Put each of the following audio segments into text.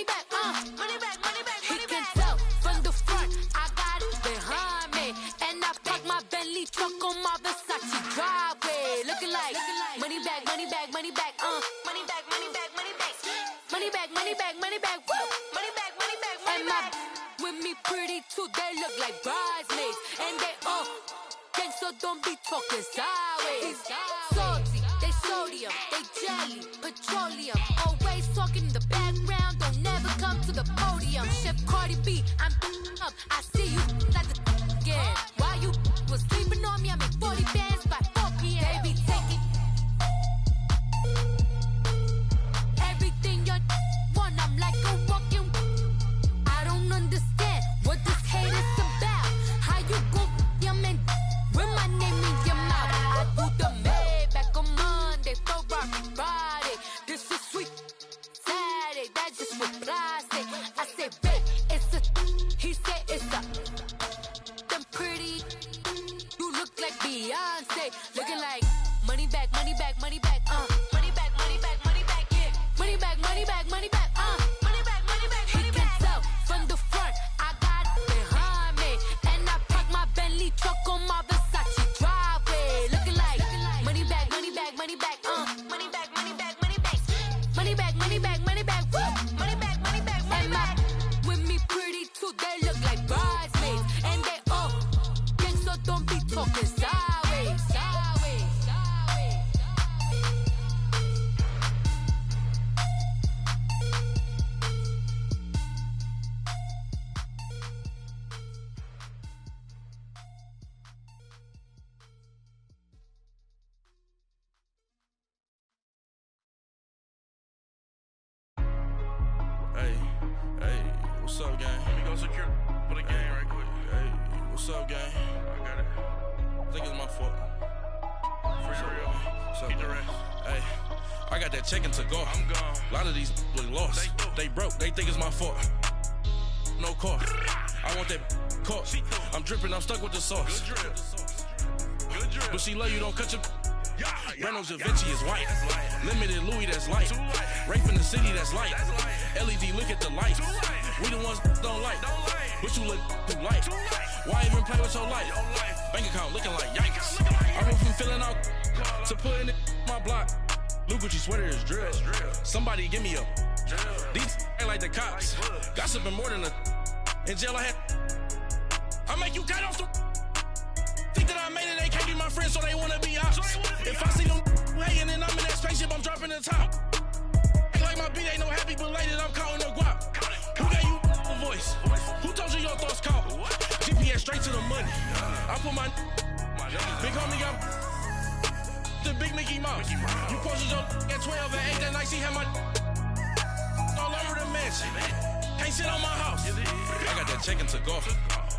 money back, money back, money back. He can tell from the front, I got it behind me, and I park my Bentley truck on my Versace driveway, looking like money back, money back, money back, money back, money back, money back, money back, money back, money back, woo, money back, money back, money back. With me pretty too, they look like bridesmaids, and they all gang, so don't be talking sideways. Salty, they sodium, they jelly, petroleum, always talking in the background, don't never come to the podium. Chef Cardi B, I'm up, I see you like the again. Why you was sleeping on me? I make 40 bands by 4 p.m. They be taking everything you want, I'm like a walking. I don't understand what this hate is about. How you go your man with my name in your mouth? I do the Maybach on Monday, Ferrari Friday. This is sweet Saturday, that's just what plastic. I say, babe, it's a. He said it's a. Them pretty. You look like Beyonce, looking like money back, money back, money back, money back, money back, money back, yeah, money back, money back, money back, money back, money back, money back. He can tell from the front, I got it behind me, and I park my Bentley truck on my Versace driveway, looking like money back, money back, money back, money back, money back, money back, money back, money back, money back, woo, money back, money back, money back. With me pretty too, they look like bridesmaids, and they all gang, so don't be talking sideways, sideways, sideways. Hey, what's up, gang? Let me go secure for the game right quick. Hey, what's up, gang? I got it. I think it's my fault. For real. What's up, Keep the man? rest. Hey, I got that check to go. I'm gone. A lot of these look lost. They broke, they think it's my fault. No car. I want that car. I'm dripping, I'm stuck with the sauce. Good drip. Good drip. But she love you, don't cut your. Yeah, Reynolds Da Vinci is white. That's light. Limited Louis, that's light. Too light. Rape in the city, that's light. That's light. LED, look at the light. Too light. We the ones don't like. Don't like. But you look too light. Too light. Why even play with your life? Your life. Bank account looking like yikes. Looking like I went from filling out to putting it in my block. Blue Gucci sweater is drill. That's drill. Somebody give me a. Drill. These ain't like the cops. Like bugs. Gossiping more than a. In jail I had. I make you cut off the. Think that I made it, they can't be my friends, so they wanna be ops. If I see them hating and I'm in that spaceship, I'm dropping the top. Ain't like my beat ain't no happy belated, I'm counting the guap. Who gave you a voice? Who told you your thoughts count? GPS straight to the money. I put my big homie got the big Mickey Mouse. You posted your at 12 and 8 that night, she had my all over the mansion. Can't sit on my house. I got that check to go.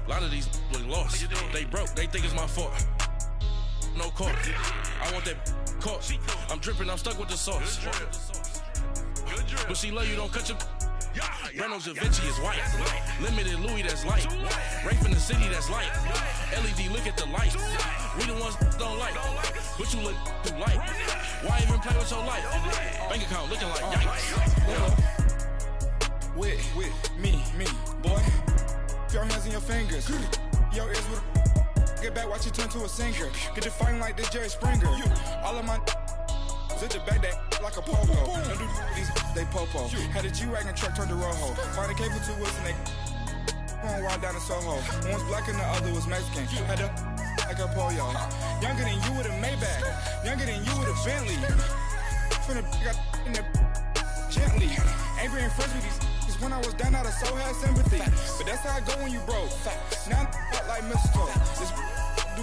A lot of these look lost. They broke, they think it's my fault. No car. I want that car. I'm dripping, I'm stuck with the sauce. Good drip. But she love you, don't cut your. Yeah, Reynolds Da Vinci is white. Limited Louis, that's light. Rape in the city, that's light. LED, look at the light. We the ones don't like. But you look too light. Why even play with your life? Bank account looking like yikes. With me, boy. Your hands and your fingers. Your ears with get back, watch you turn to a singer. Get it fighting like this Jerry Springer. All of my sit the back that like a pogo. Don't do these, they popo. Had a G-Wagon truck turned to Rojo. Find a cable 2 wheels and they going wild down in Soho. One was black and the other was Mexican. Had a like a pollo. Younger than you with a Maybach. Younger than you with a Bentley. Finna got in the gently. Ain't being friends with these. When I was down, I so had sympathy. But that's how I go when you broke. Now I'm like mistletoe. This do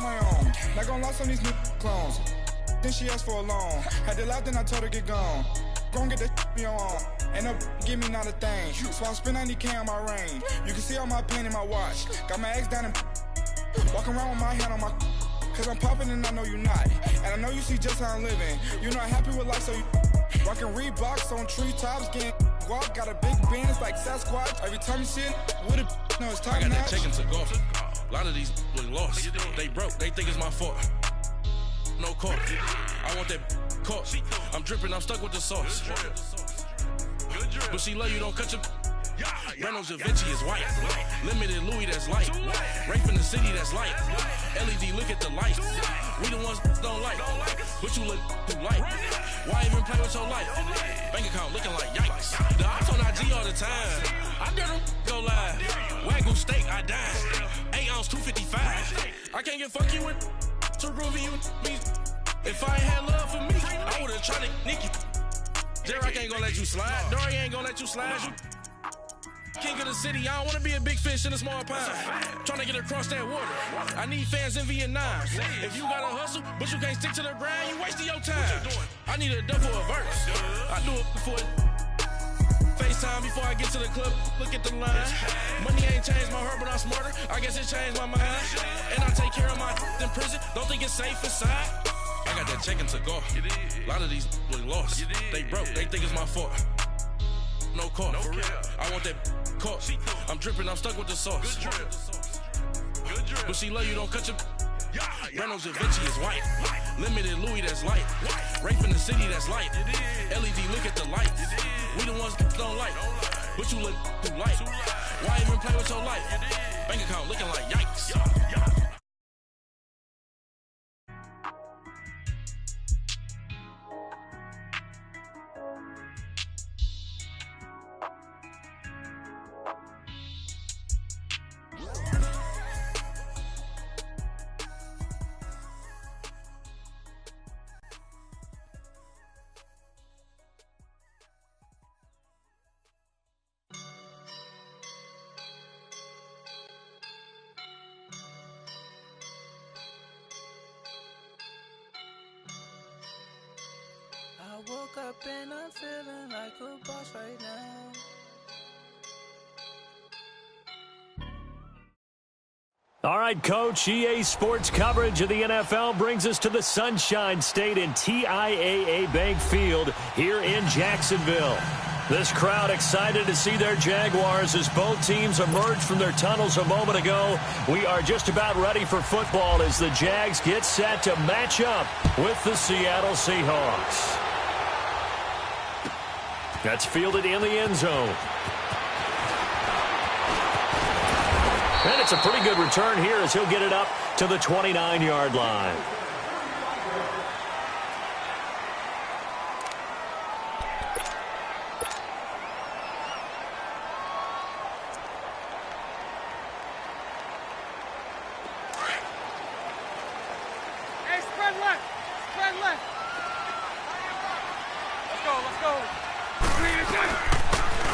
my own. Not gonna lie, some of these new clones. Then she asked for a loan. Had to laugh, then I told her get gone. Gon' get that me on. Ain't no give me not a thing. So I spend 90K on my range. You can see all my pain in my watch. Got my ex down and walking around with my hand on my. Cause I'm popping and I know you not. And I know you see just how I'm living. You're not happy with life, so you rockin' Reeboks on treetops, getting guap. Got a big Benz like Sasquatch. Every time you see it, with it, no, it's top I got notch. that check to go. A lot of these look lost. They broke, they think it's my fault. No car. I want that car. I'm dripping, I'm stuck with the sauce. Good drip. But she love you, don't cut your. Reynolds Da Vinci is white. Limited Louis, that's light. Rape in the city, that's light. LED, look at the light. We the ones don't like. But you look too light. Why even play with your life? Bank account looking like yikes. The ops on IG all the time. I dare them go live. Wagyu steak, I dine. 8 ounce, 255. I can't get fuck you with to groovy you me. If I ain't had love for me, I would've tried to nick you. J-Rock ain't gonna let you slide. Dory ain't gonna let you slide. You king of the city, I don't wanna be a big fish in a small pond. Tryna get across that water. I need fans in Vietnam. If you gotta hustle, but you can't stick to the grind, you wasting your time. I need a double a verse. I do it before FaceTime before I get to the club. Look at the line. Money ain't changed my heart, but I'm smarter. I guess it changed my mind. And I take care of my in prison. Don't think it's safe inside. I got that check-in to go. A lot of these really lost. They broke. They think it's my fault. No call. For real. I want that caught. I'm dripping. I'm stuck with the sauce. Good drip. Good drip. But she love you, don't cut your. Reynolds Da Vinci is white. Limited Louis, that's light. Rape in the city, that's light. LED, look at the light. We the ones don't like. But you look too light. Why even play with your life? Bank account looking like yikes. I woke up and I'm feeling like a boss right now. All right, Coach, EA Sports coverage of the NFL brings us to the Sunshine State in TIAA Bank Field here in Jacksonville. This crowd excited to see their Jaguars as both teams emerged from their tunnels a moment ago. We are just about ready for football as the Jags get set to match up with the Seattle Seahawks. That's fielded in the end zone. And it's a pretty good return here as he'll get it up to the 29-yard line. Hey, spread left. Spread left. Let's go.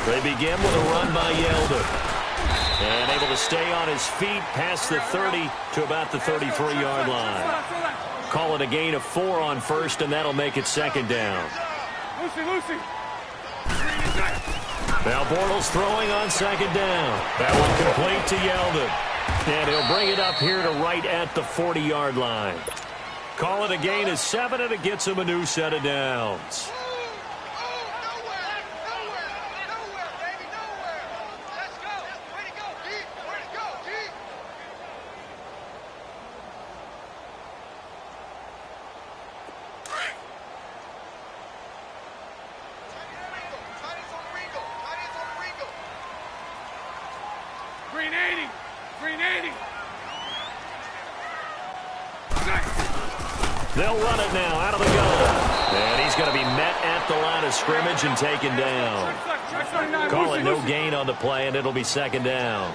They begin with a run by Yeldon. And able to stay on his feet past the 30 to about the 33-yard line. Call it a gain of 4 on first, and that'll make it second down. Lucy. Now Bortles throwing on second down. That one complete to Yeldon. And he'll bring it up here to right at the 40-yard line. Call it a gain of 7, and it gets him a new set of downs. They'll run it now out of the gun. And he's going to be met at the line of scrimmage and taken down. Call it no gain on the play, and it'll be second down.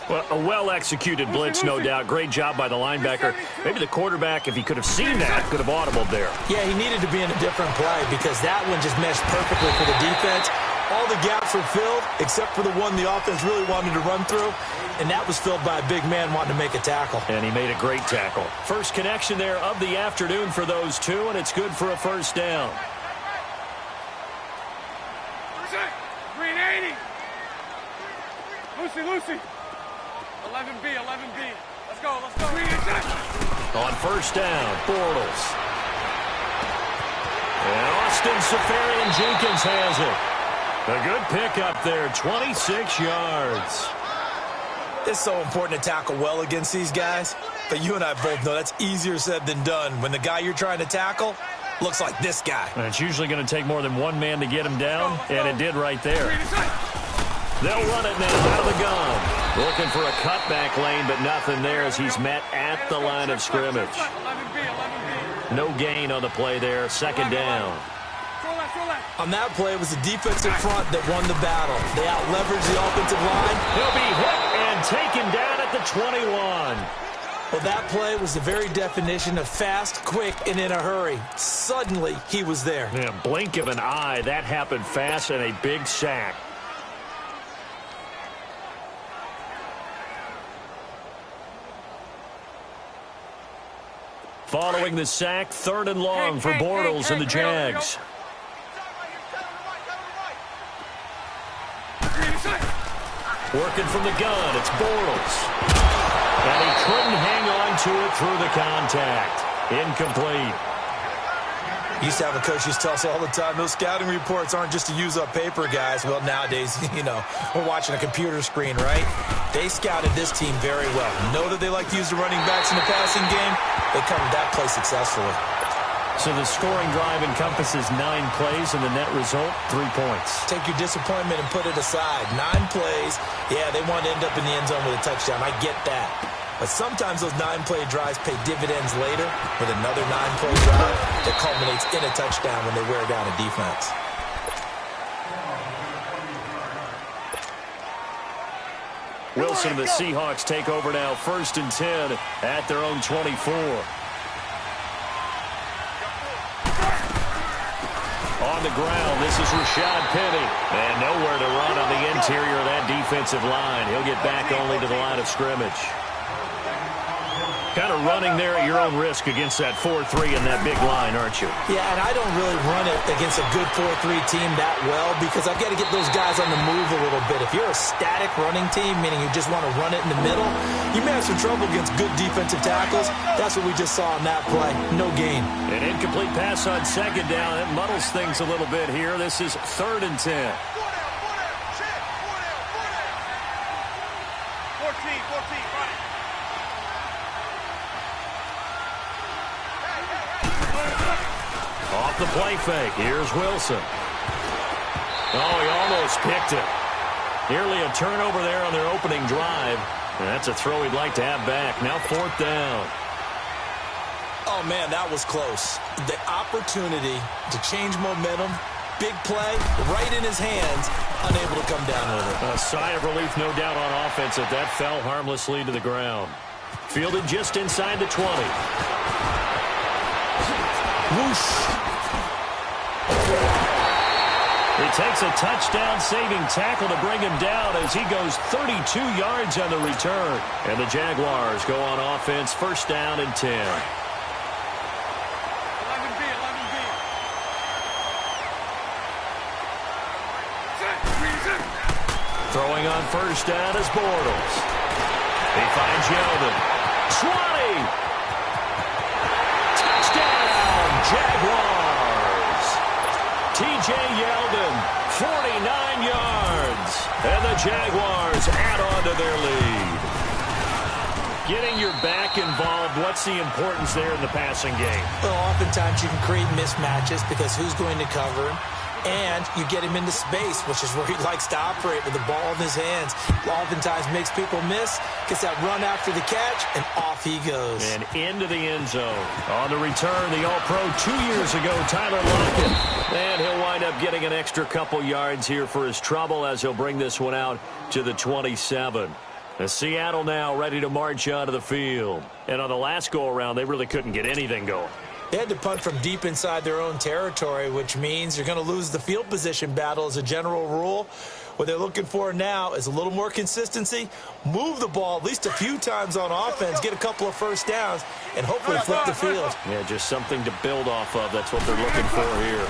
Well, a well-executed blitz, no doubt. Great job by the linebacker. Maybe the quarterback, if he could have seen that, could have audibled there. Yeah, he needed to be in a different play because that one just meshed perfectly for the defense. All the gaps were filled except for the one the offense really wanted to run through, and that was filled by a big man wanting to make a tackle. And he made a great tackle. First connection there of the afternoon for those two, and it's good for a first down. Green 80. Lucy. 11B. Let's go. Green attack. On first down, Bortles. And Austin Safarian-Jenkins has it. A good pickup there, 26 yards. It's so important to tackle well against these guys, but you and I both know that's easier said than done when the guy you're trying to tackle looks like this guy. And it's usually going to take more than one man to get him down, and it did right there. They'll run it now out of the gun. Looking for a cutback lane, but nothing there as he's met at the line of scrimmage. No gain on the play there. Second down. On that play, it was the defensive front that won the battle. They out-leveraged the offensive line. He'll be hit and taken down at the 21. Well, that play was the very definition of fast, quick, and in a hurry. Suddenly, he was there. Yeah, blink of an eye. That happened fast and a big sack. Following the sack, 3rd and long for Bortles and the Jags. Working from the gun, it's Bortles. And he couldn't hang on to it through the contact. Incomplete. Used to have a coach used to tell us all the time, those scouting reports aren't just to use up paper, guys. Well, nowadays, you know, we're watching a computer screen, right? They scouted this team very well. Know that they like to use the running backs in the passing game. They covered that play successfully. So the scoring drive encompasses 9 plays, and the net result, 3 points. Take your disappointment and put it aside. 9 plays. Yeah, they want to end up in the end zone with a touchdown. I get that. But sometimes those 9-play drives pay dividends later with another 9-play drive that culminates in a touchdown when they wear down a defense. Wilson and the Seahawks take over now, 1st and 10 at their own 24. On the ground, this is Rashad Penny. And nowhere to run on the interior of that defensive line. He'll get back only to the line of scrimmage. Kind of running there at your own risk against that 4-3 and that big line, aren't you? Yeah, and I don't really run it against a good 4-3 team that well because I've got to get those guys on the move a little bit. If you're a static running team, meaning you just want to run it in the middle, you may have some trouble against good defensive tackles. That's what we just saw in that play. No gain. An incomplete pass on 2nd down. It muddles things a little bit here. This is 3rd and 10. 14. Off the play fake. Here's Wilson. Oh, he almost picked it. Nearly a turnover there on their opening drive. And that's a throw he'd like to have back. Now 4th down. Oh, man, that was close. The opportunity to change momentum, big play, right in his hands, unable to come down with it. A sigh of relief, no doubt, on offense that that fell harmlessly to the ground. Fielded just inside the 20. Whoosh. He takes a touchdown-saving tackle to bring him down as he goes 32 yards on the return. And the Jaguars go on offense, 1st down and 10. 11B. Throwing on 1st down is Bortles. He finds Yeldon. 20! Touchdown, Jaguars! T.J. Yeldon, 49 yards. And the Jaguars add on to their lead. Getting your back involved, what's the importance there in the passing game? Well, oftentimes you can create mismatches because who's going to cover him? And you get him into space, which is where he likes to operate with the ball in his hands. Oftentimes makes people miss, gets that run after the catch, and off he goes. And into the end zone. On the return, the All-Pro 2 years ago, Tyler Lockett. And he'll wind up getting an extra couple yards here for his trouble as he'll bring this one out to the 27. Seattle now ready to march onto the field. And on the last go-around, they really couldn't get anything going. They had to punt from deep inside their own territory, which means you're going to lose the field position battle as a general rule. What they're looking for now is a little more consistency, move the ball at least a few times on offense, get a couple of 1st downs, and hopefully flip the field. Yeah, just something to build off of. That's what they're looking for here.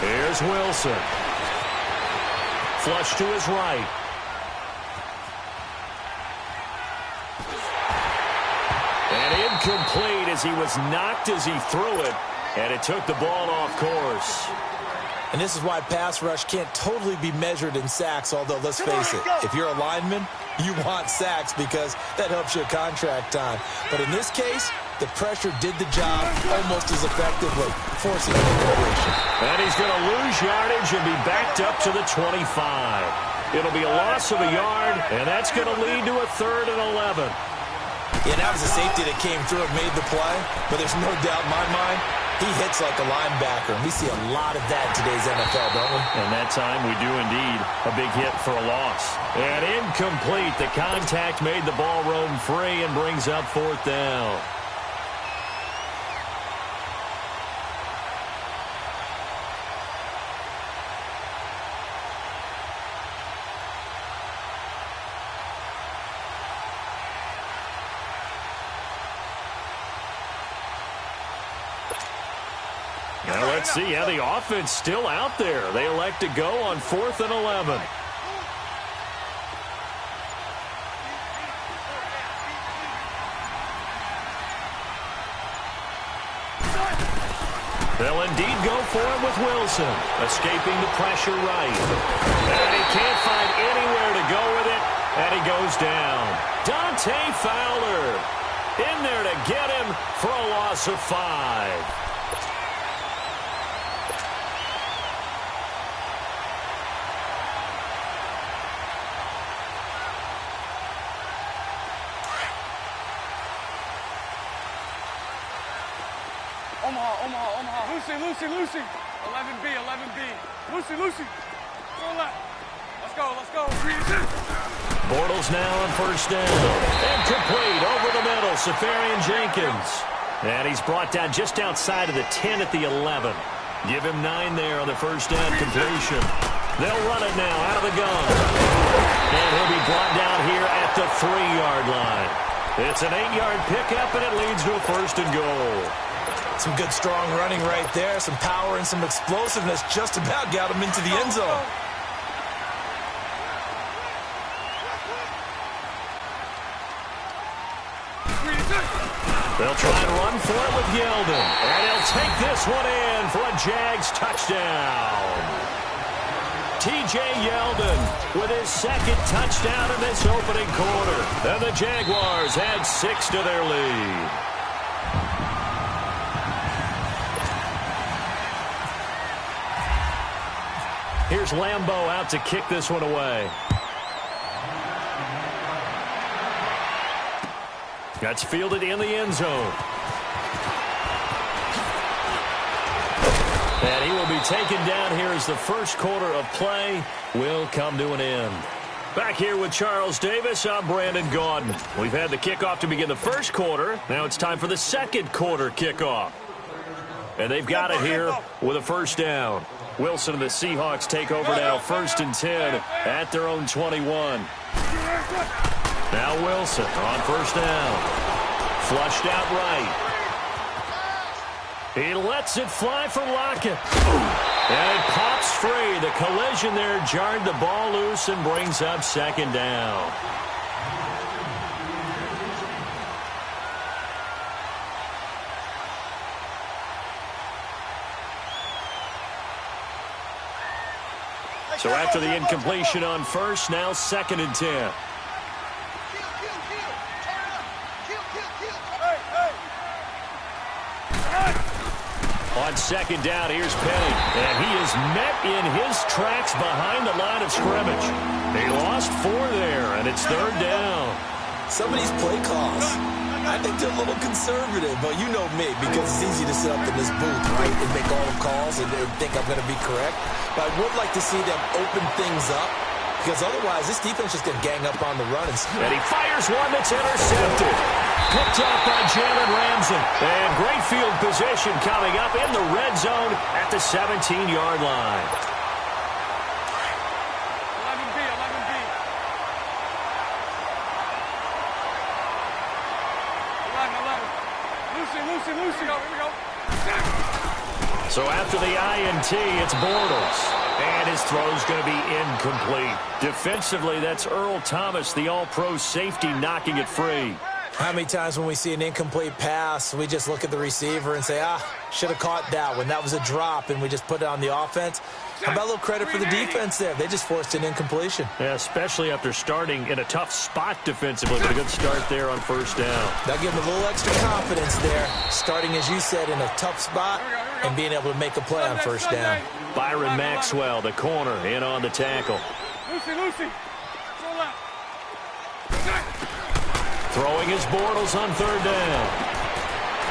Here's Wilson. Flush to his right. And incomplete as he was knocked as he threw it, and it took the ball off course. And this is why pass rush can't totally be measured in sacks, although let's face it, if you're a lineman, you want sacks because that helps your contract time. But in this case, the pressure did the job almost as effectively, forcing an incompletion. And he's going to lose yardage and be backed up to the 25. It'll be a loss of a yard, and that's going to lead to a 3rd and 11. Yeah, that was a safety that came through and made the play, but there's no doubt in my mind, he hits like a linebacker, and we see a lot of that in today's NFL, don't we? And that time we do indeed. A big hit for a loss. And incomplete. The contact made the ball roam free and brings up 4th down. Now let's see how the offense still out there. They elect to go on 4th and 11. They'll indeed go for it with Wilson, escaping the pressure right. And he can't find anywhere to go with it, and he goes down. Dante Fowler in there to get him for a loss of 5. Omaha. Lucy. 11B. Lucy. Go left. Let's go. Bortles now on 1st down. Incomplete over the middle. Safarian Jenkins. And he's brought down just outside of the 10 at the 11. Give him 9 there on the 1st down completion. They'll run it now out of the gun. And he'll be brought down here at the 3-yard line. It's an 8-yard pickup, and it leads to a 1st and goal. Some good, strong running right there. Some power and some explosiveness just about got him into the end zone. They'll try and run for it with Yeldon. And he'll take this one in for a Jags touchdown. T.J. Yeldon with his 2nd touchdown in this opening quarter. And the Jaguars add 6 to their lead. Here's Lambeau out to kick this one away. That's fielded in the end zone. And he will be taken down here as the 1st quarter of play will come to an end. Back here with Charles Davis, I'm Brandon Gaudin. We've had the kickoff to begin the 1st quarter. Now it's time for the 2nd quarter kickoff. And they've got it here with a 1st down. Wilson and the Seahawks take over now 1st and 10 at their own 21. Now Wilson on 1st down. Flushed out right. He lets it fly for Lockett. And it pops free. The collision there jarred the ball loose and brings up 2nd down. So after the incompletion on 1st, now 2nd and 10. On 2nd down, here's Penny. And he is met in his tracks behind the line of scrimmage. He lost 4 there, and it's 3rd down. Some of these play calls, I think they're a little conservative, but you know me, because it's easy to sit up in this booth, right, and make all the calls and think I'm going to be correct. But I would like to see them open things up, because otherwise this defense is going to gang up on the run. And he fires one that's intercepted. Picked up by Jalen Ramsey. And great field position coming up in the red zone at the 17-yard line. 11B. Lucy. Here we go. So after the INT, it's Bortles. And his throw's going to be incomplete. Defensively, that's Earl Thomas, the all-pro safety, knocking it free. How many times when we see an incomplete pass, we just look at the receiver and say, should have caught that one. That was a drop, and we just put it on the offense. How about a little credit for the defense there? They just forced an incompletion. Yeah, especially after starting in a tough spot defensively, but a good start there on first down. That'll give them a little extra confidence there, starting, as you said, in a tough spot and being able to make a play on first down. Byron Maxwell, the corner, in on the tackle. Lucy. Roll out. Throwing his Bortles on third down.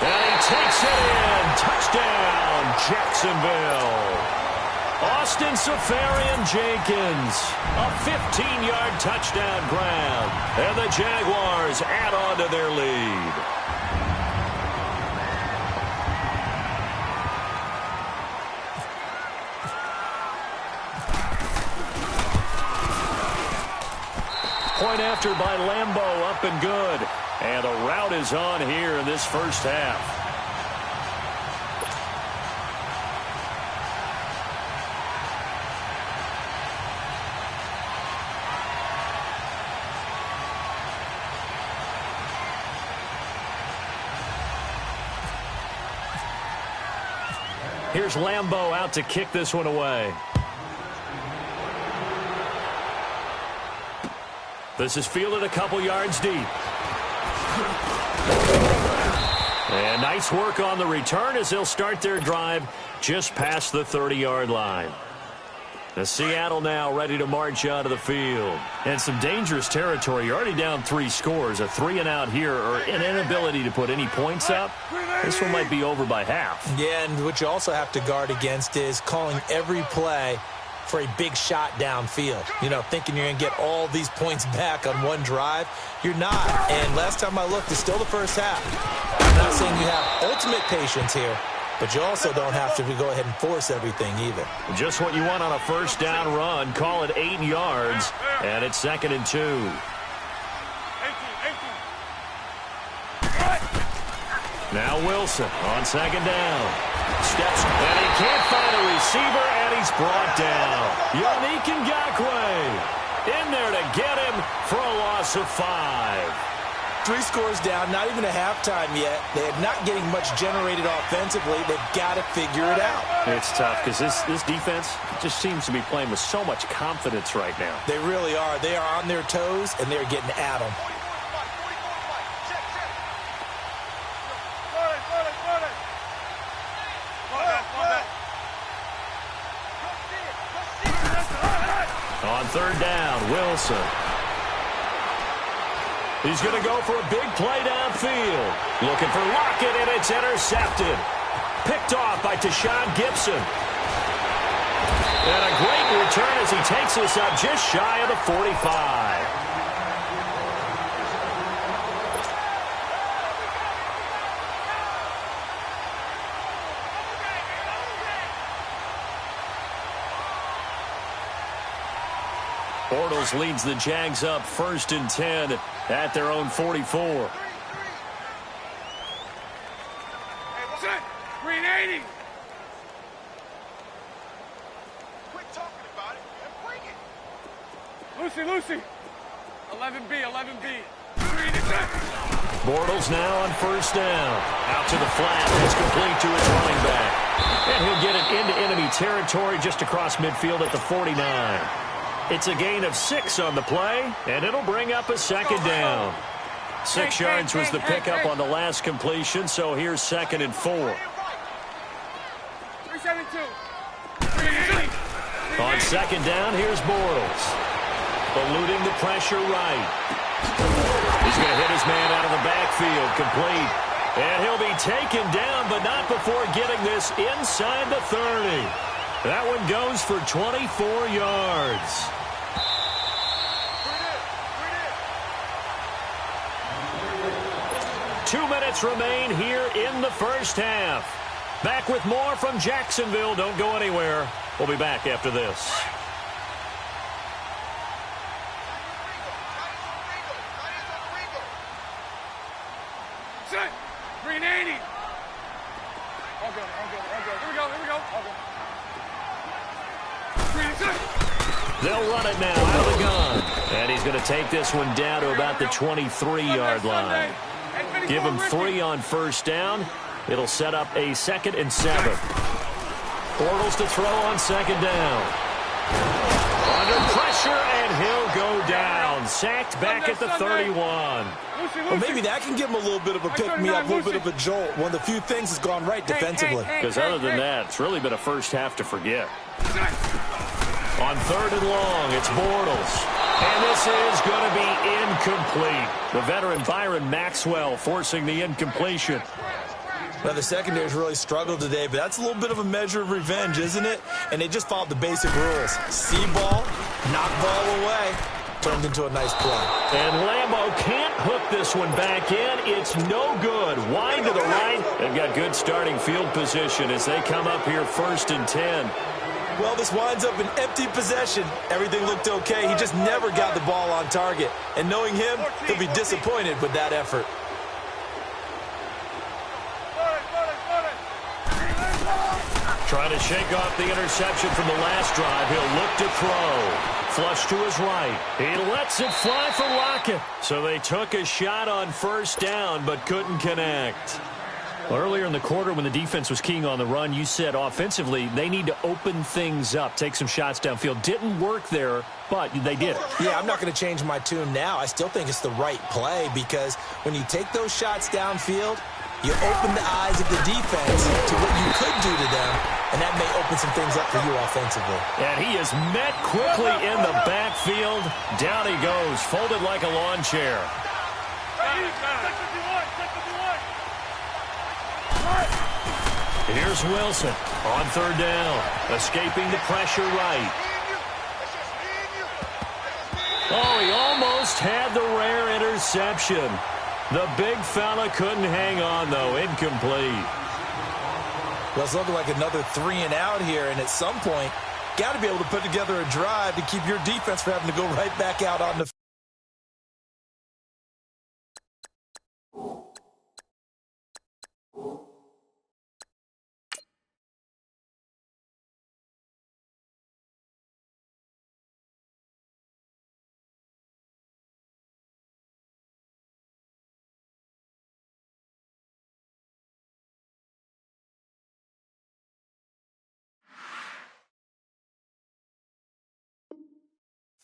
And he takes it in. Touchdown, Jacksonville. Austin Safarian-Jenkins, a 15-yard touchdown grab. And the Jaguars add on to their lead. Point after by Lambeau, up and good. And the route is on here in this first half. Here's Lambeau out to kick this one away. This is fielded a couple yards deep. And nice work on the return as they'll start their drive just past the 30-yard line. The Seattle now ready to march out of the field. And some dangerous territory. You're already down 3 scores. A 3-and-out here or an inability to put any points up. This one might be over by half. Yeah, and what you also have to guard against is calling every play for a big shot downfield. You know, thinking you're going to get all these points back on one drive. You're not. And last time I looked, it's still the first half. I'm not saying you have ultimate patience here, but you also don't have to go ahead and force everything either. Just what you want on a first down run. Call it 8 yards, and it's 2nd and 2. Now Wilson on 2nd down. Steps, and he can't find a receiver, and he's brought down. Yannick Ngakoue in there to get him for a loss of 5. 3 scores down, not even a halftime yet. They're not getting much generated offensively. They've got to figure it out. It's tough because this defense just seems to be playing with so much confidence right now. They really are. They are on their toes, and they're getting at them. On 3rd down, Wilson. He's going to go for a big play downfield. Looking for Lockett, and it's intercepted. Picked off by Tashawn Gibson. And a great return as he takes this up just shy of the 45. Bortles leads the Jags up 1st and 10 at their own 44. Hey, what's that? 380. Quit talking about it and bring it. Lucy. 11B. Bortles now on 1st down. Out to the flat. It's complete to his running back. And he'll get it into enemy territory just across midfield at the 49. It's a gain of 6 on the play, and it'll bring up a 2nd down. 6 yards was the pickup on the last completion, so here's 2nd and 4. 372. On 2nd down, here's Bortles. Eluding the pressure right. He's going to hit his man out of the backfield, complete. And he'll be taken down, but not before getting this inside the 30. That one goes for 24 yards. Two minutes remain here in the first half. Back with more from Jacksonville. Don't go anywhere. We'll be back after this. Set. 380. All good. Here we go. All good. They'll run it now out of the gun. And he's going to take this one down to about the 23-yard line. Give him 3 on first down. It'll set up a 2nd and 7. Bortles to throw on 2nd down. Under pressure, and he'll go down. Sacked back at the 31. Well, maybe that can give him a little bit of a pick-me-up, a little bit of a jolt. One of the few things that's gone right defensively. Because other than that, it's really been a first half to forget. On 3rd and long, it's Bortles. And this is going to be incomplete. The veteran Byron Maxwell forcing the incompletion. Now, the secondary's really struggled today, but that's a little bit of a measure of revenge, isn't it? And they just followed the basic rules. See ball, knock ball away. Turned into a nice play. And Lambeau can't hook this one back in. It's no good. Wide to the right. They've got good starting field position as they come up here 1st and 10. Well, this winds up an empty possession. Everything looked okay. He just never got the ball on target. And knowing him, he'll be disappointed with that effort. Trying to shake off the interception from the last drive. He'll look to throw. Flush to his right. He lets it fly for Lockett. So they took a shot on first down, but couldn't connect. Well, earlier in the quarter when the defense was keying on the run, you said offensively they need to open things up, take some shots downfield. Didn't work there, but they did it. Yeah, I'm not going to change my tune now. I still think it's the right play because when you take those shots downfield, you open the eyes of the defense to what you could do to them, and that may open some things up for you offensively. And he is met quickly in the backfield. Down he goes, folded like a lawn chair. Here's Wilson on 3rd down, escaping the pressure right. Oh, he almost had the rare interception. The big fella couldn't hang on, though. Incomplete. Well, it's looking like another 3 and out here, and at some point, got to be able to put together a drive to keep your defense from having to go right back out on the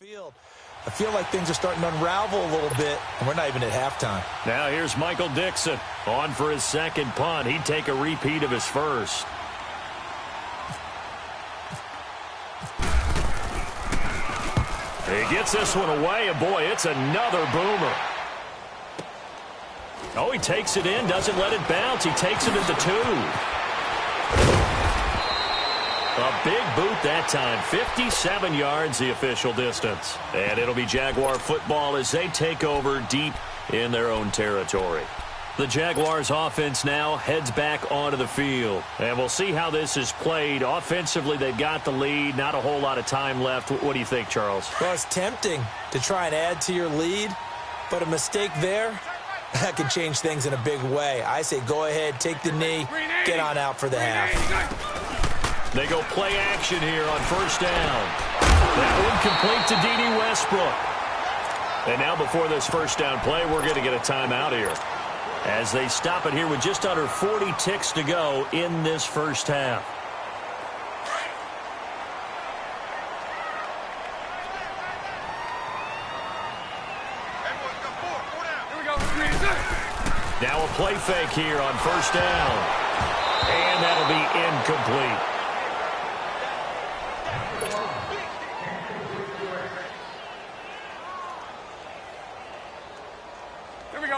field. I feel like things are starting to unravel a little bit, and we're not even at halftime. Now here's Michael Dixon on for his 2nd punt. He'd take a repeat of his first. He gets this one away, and boy, it's another boomer. Oh, he takes it in, doesn't let it bounce. He takes it into 2. A big boot that time. 57 yards the official distance. And it'll be Jaguar football as they take over deep in their own territory. The Jaguars offense now heads back onto the field. And we'll see how this is played. Offensively, they've got the lead. Not a whole lot of time left. What do you think, Charles? Well, it's tempting to try and add to your lead, but a mistake there, that can change things in a big way. I say go ahead, take the knee, get on out for the half. They go play action here on first down. That one complete to D.D. Westbrook. And now before this first down play, we're going to get a timeout here. As they stop it here with just under 40 ticks to go in this first half. Now a play fake here on first down. And that'll be incomplete.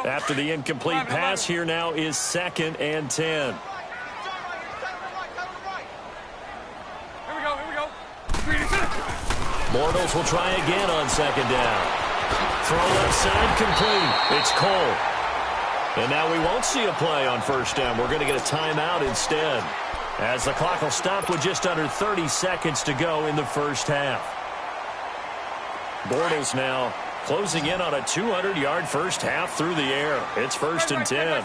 After the incomplete pass, here now is 2nd and 10. Here we go. Bortles will try again on 2nd down. Throw left side complete. It's Cole. And now we won't see a play on first down. We're going to get a timeout instead, as the clock will stop with just under 30 seconds to go in the first half. Bortles now closing in on a 200-yard first half through the air. It's 1st and 10.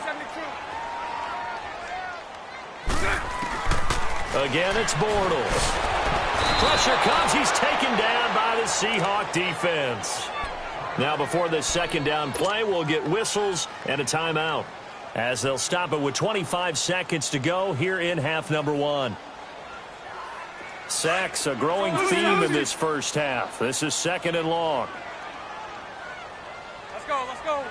Again, it's Bortles. Pressure comes. He's taken down by the Seahawk defense. Now, before this 2nd down play, we'll get whistles and a timeout. as they'll stop it with 25 seconds to go here in half number one. Sacks, a growing theme in this first half. This is second and long. Let's go, let's go.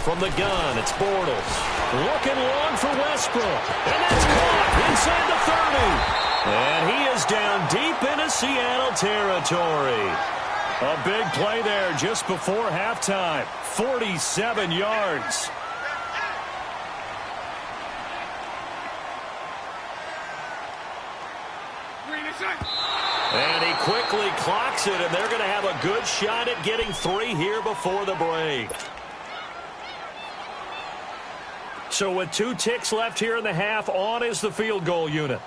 From the gun, it's Bortles. Looking long for Westbrook. And that's caught inside the 30. And he is down deep into Seattle territory. A big play there just before halftime. 47 yards. And he quickly clocks it, and they're going to have a good shot at getting 3 here before the break. So with 2 ticks left here in the half, on is the field goal unit.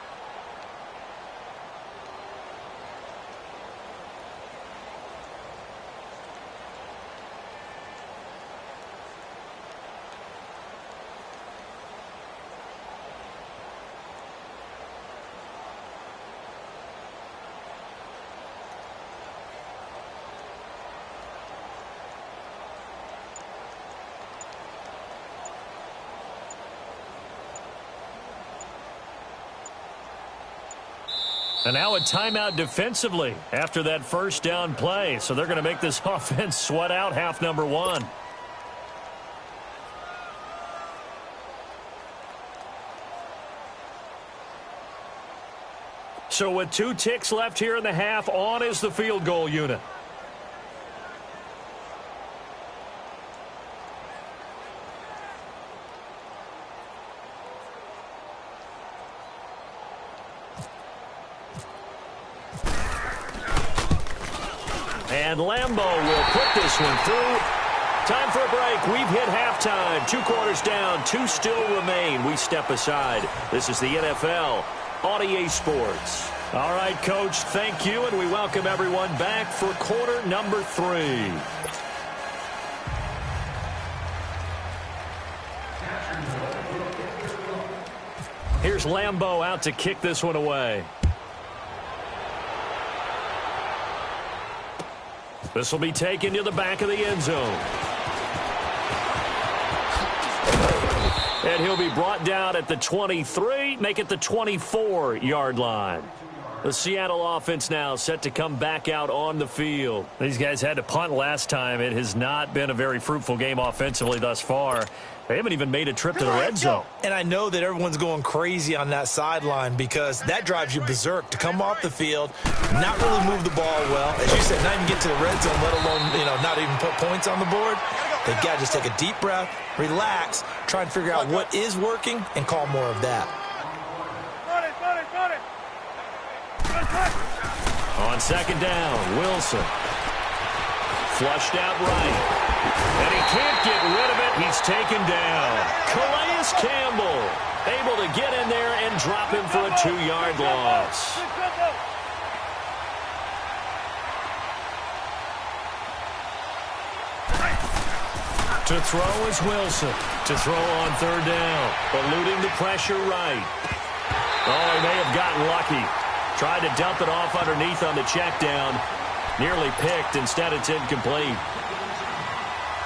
And now a timeout defensively after that first down play. So they're going to make this offense sweat out half number one. So with 2 ticks left here in the half, on is the field goal unit. And Lambeau will put this one through. Time for a break. We've hit halftime. 2 quarters down. 2 still remain. We step aside. This is the NFL on EA Sports. All right, Coach, thank you, and we welcome everyone back for quarter number 3. Here's Lambeau out to kick this one away. This will be taken to the back of the end zone. And he'll be brought down at the 23, make it the 24-yard line. The Seattle offense now set to come back out on the field. These guys had to punt last time. It has not been a very fruitful game offensively thus far. They haven't even made a trip to the red zone. And I know that everyone's going crazy on that sideline because that drives you berserk to come off the field, not really move the ball well. As you said, not even get to the red zone, let alone, not even put points on the board. They've got to just take a deep breath, relax, try and figure out what is working, and call more of that. On second down, Wilson. Flushed out right. And he can't get rid of it. He's taken down. Calais Campbell able to get in there and drop him for a 2-yard loss. To throw is Wilson. To throw on third down. Eluding the pressure right. Oh, he may have gotten lucky. Tried to dump it off underneath on the check down. Nearly picked. Instead, it's incomplete.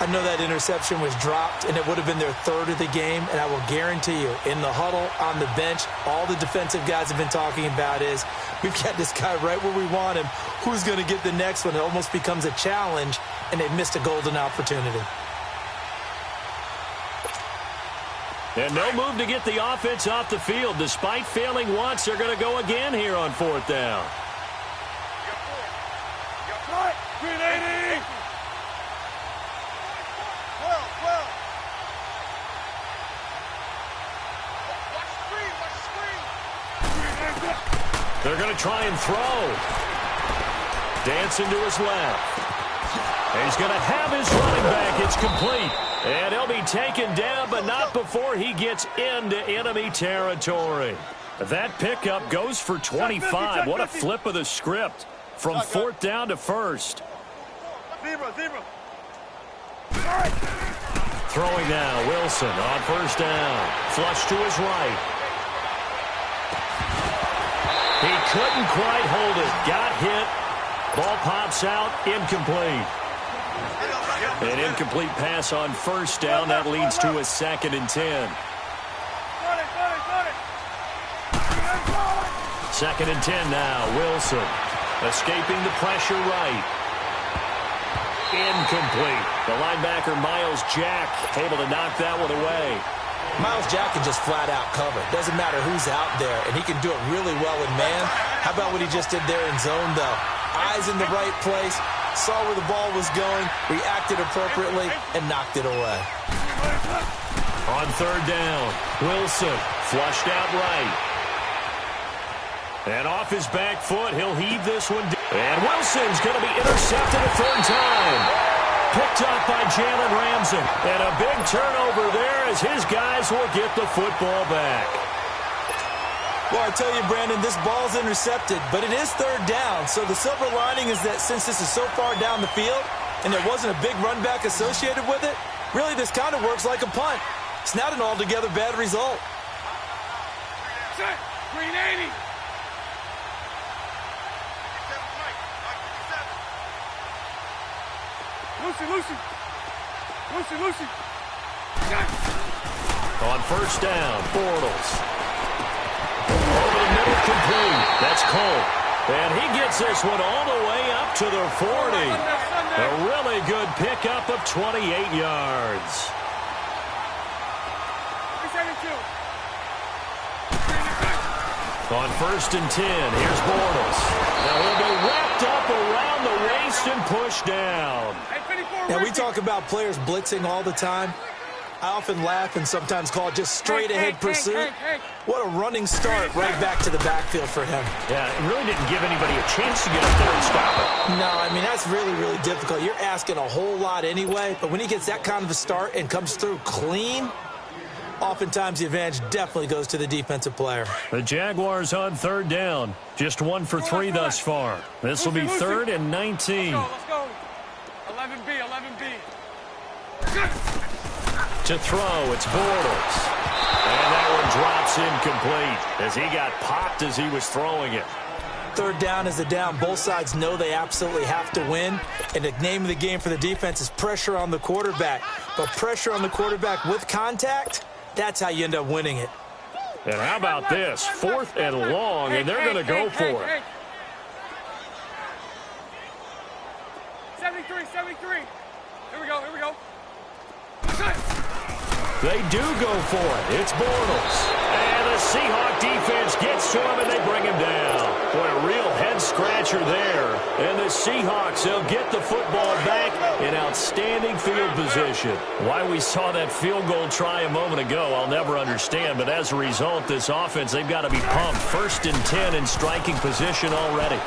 I know that interception was dropped, and it would have been their 3rd of the game, and I will guarantee you, in the huddle, on the bench, all the defensive guys have been talking about is, we've got this guy right where we want him. Who's going to get the next one? It almost becomes a challenge, and they've missed a golden opportunity. And no move to get the offense off the field. Despite failing once, they're going to go again here on 4th down. They're going to try and throw. Dancing to his left. And he's going to have his running back. It's complete. And he'll be taken down, but not before he gets into enemy territory. That pickup goes for 25. What a flip of the script from 4th down to 1st. Zebra. Throwing now, Wilson on 1st down. Flush to his right. He couldn't quite hold it. Got hit. Ball pops out. Incomplete. An incomplete pass on first down. That leads to a 2nd and 10. 2nd and 10 now. Wilson escaping the pressure right. Incomplete. The linebacker, Miles Jack, able to knock that one away. Miles Jack can just flat out cover. Doesn't matter who's out there, and he can do it really well in man. How about what he just did there in zone, though? Eyes in the right place, saw where the ball was going, reacted appropriately, and knocked it away. On 3rd down, Wilson flushed out right. And off his back foot, he'll heave this one. And Wilson's going to be intercepted a 3rd time. Picked up by Jalen Ramsey. And a big turnover there as his guys will get the football back. Well, I tell you, Brandon, this ball's intercepted, but it is 3rd down. So the silver lining is that since this is so far down the field and there wasn't a big run back associated with it, really this kind of works like a punt. It's not an altogether bad result. Green 80. Lucy. On 1st down, Bortles. Over the middle, complete. That's Cole. And he gets this one all the way up to the 40. A really good pickup of 28 yards. On 1st and 10, here's Bortles. Now he'll be wrapped up around the waist and pushed down. Now, we talk about players blitzing all the time. I often laugh and sometimes call it just straight-ahead pursuit. What a running start right back to the backfield for him. Yeah, it really didn't give anybody a chance to get up there and stop it. No, I mean, that's really, really difficult. You're asking a whole lot anyway, but when he gets that kind of a start and comes through clean, oftentimes the advantage definitely goes to the defensive player. The Jaguars on 3rd down. Just 1 for 3 thus far. This will be 3rd and 19. Let's go. 11B. To throw, it's Bortles. And that one drops incomplete as he got popped as he was throwing it. 3rd down is the down. Both sides know they absolutely have to win. And the name of the game for the defense is pressure on the quarterback. But pressure on the quarterback with contact, that's how you end up winning it. And how about this? 4th and long, and they're going to go for it. 73. Here we go. They do go for it. It's Bortles. And the Seahawk defense gets to him, and they bring him down. Boy, a real head-scratcher there. And the Seahawks, they'll get the football back in outstanding field position. Why we saw that field goal try a moment ago, I'll never understand. But as a result, this offense, they've got to be pumped. 1st and 10 in striking position already.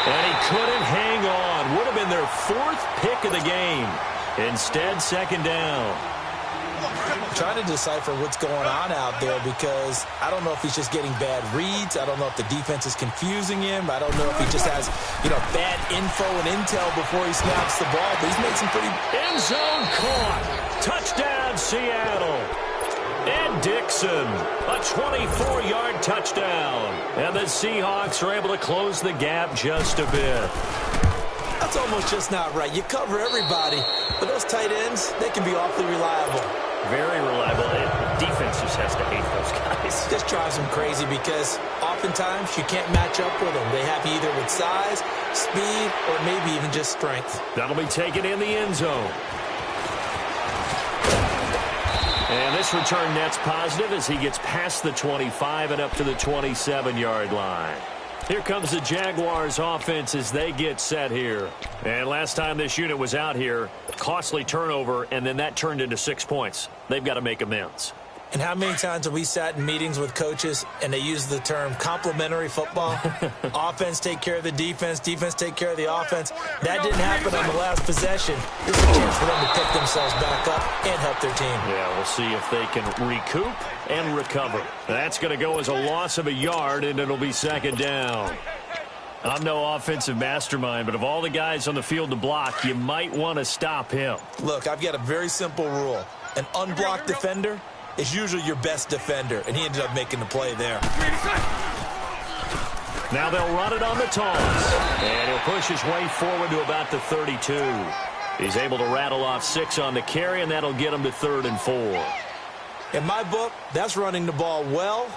And he couldn't hang on. Would have been their 4th pick of the game. Instead, 2nd down. I'm trying to decipher what's going on out there because I don't know if he's just getting bad reads. I don't know if the defense is confusing him. I don't know if he just has, bad info and intel before he snaps the ball. But he's made some pretty... End zone caught. Touchdown, Seattle. And Dixon, a 24-yard touchdown. And the Seahawks are able to close the gap just a bit. That's almost just not right. You cover everybody, but those tight ends, they can be awfully reliable. Very reliable. Defense just has to hate those guys. Just drives them crazy because oftentimes you can't match up with them. They have you either with size, speed, or maybe even just strength. That'll be taken in the end zone. And this return net's positive as he gets past the 25 and up to the 27-yard line. Here comes the Jaguars offense as they get set here. And last time this unit was out here, costly turnover, and then that turned into 6 points. They've got to make amends. And how many times have we sat in meetings with coaches and they use the term complementary football? Offense take care of the defense, defense take care of the offense. That didn't happen on the last possession. This is a chance for them to pick themselves back up and help their team. Yeah, we'll see if they can recoup and recover. That's going to go as a loss of a yard, and it'll be 2nd down. I'm no offensive mastermind, but of all the guys on the field to block, you might want to stop him. Look, I've got a very simple rule. An unblocked defender is usually your best defender, and he ended up making the play there. Now they'll run it on the toss. And he'll push his way forward to about the 32. He's able to rattle off 6 on the carry, and that'll get him to 3rd and 4. In my book, that's running the ball well,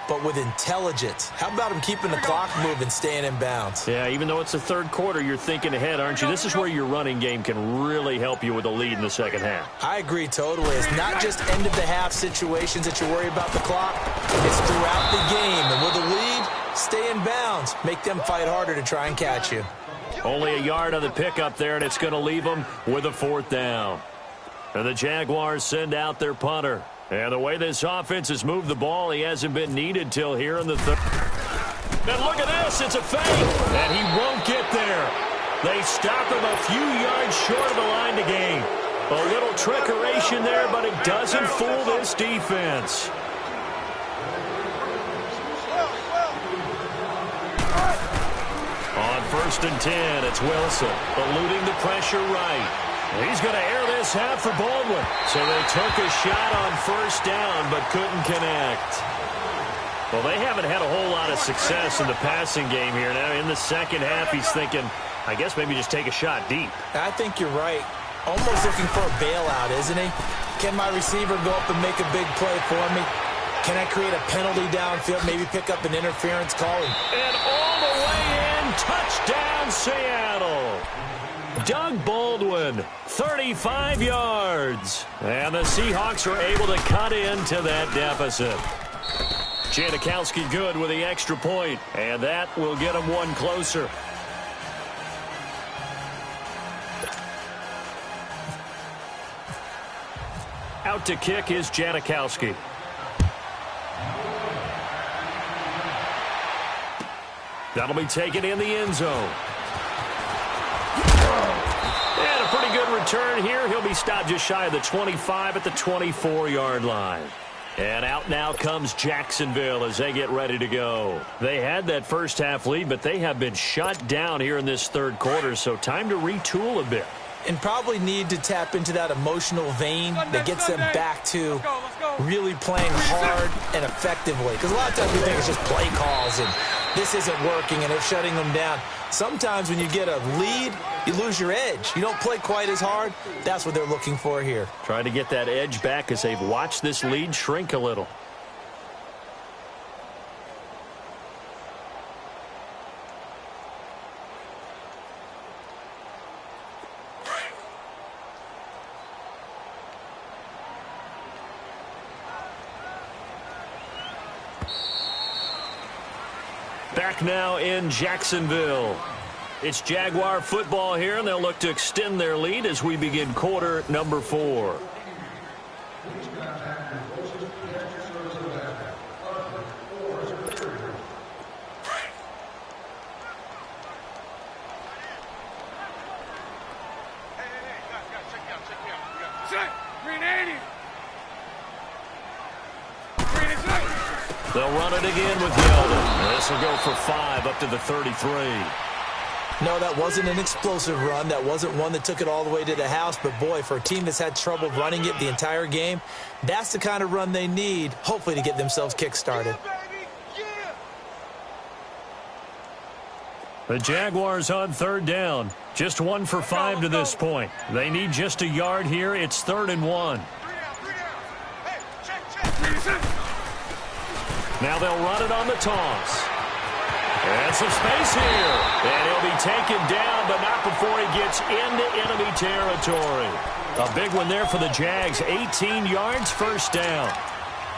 but with intelligence. How about him keeping the clock moving, staying in bounds? Yeah, even though it's the third quarter, you're thinking ahead, aren't you? This is where your running game can really help you with a lead in the second half. I agree totally. It's not just end-of-the-half situations that you worry about the clock. It's throughout the game. And with a lead, stay in bounds. Make them fight harder to try and catch you. Only a yard on the pickup there, and it's going to leave them with a 4th down. And the Jaguars send out their punter. And the way this offense has moved the ball, he hasn't been needed till here in the 3rd. And look at this. It's a fake. And he won't get there. They stop him a few yards short of the line to gain. A little trickeration there, but it doesn't fool this defense. On 1st and 10, it's Wilson, eluding the pressure right. He's going to air this out for Baldwin. So they took a shot on 1st down, but couldn't connect. Well, they haven't had a whole lot of success in the passing game here. Now, in the second half, he's thinking, I guess maybe just take a shot deep. I think you're right. Almost looking for a bailout, isn't he? Can my receiver go up and make a big play for me? Can I create a penalty downfield, maybe pick up an interference call? And all the way in, touchdown Seattle. Doug Baldwin, 35 yards. And the Seahawks are able to cut into that deficit. Janikowski good with the extra point, and that will get them one closer. Out to kick is Janikowski. That'll be taken in the end zone. And a pretty good return here. He'll be stopped just shy of the 25 at the 24-yard line. And out now comes Jacksonville as they get ready to go. They had that first half lead, but they have been shut down here in this 3rd quarter, so time to retool a bit. And probably need to tap into that emotional vein that gets them back to really playing hard and effectively. Because a lot of times we think it's just play calls and this isn't working and they're shutting them down. Sometimes when you get a lead, you lose your edge. You don't play quite as hard. That's what they're looking for here. Trying to get that edge back as they've watched this lead shrink a little. Back now in Jacksonville. It's Jaguar football here, and they'll look to extend their lead as we begin quarter number 4. They'll run it again with Yeldon. This will go for 5 up to the 33. No, that wasn't an explosive run. That wasn't one that took it all the way to the house. But, boy, for a team that's had trouble running it the entire game, that's the kind of run they need, hopefully, to get themselves kick-started. The Jaguars on 3rd down. Just 1 for 5 to this point. They need just a yard here. It's 3rd and 1. Now they'll run it on the toss. And some space here. And he'll be taken down, but not before he gets into enemy territory. A big one there for the Jags. 18 yards, 1st down.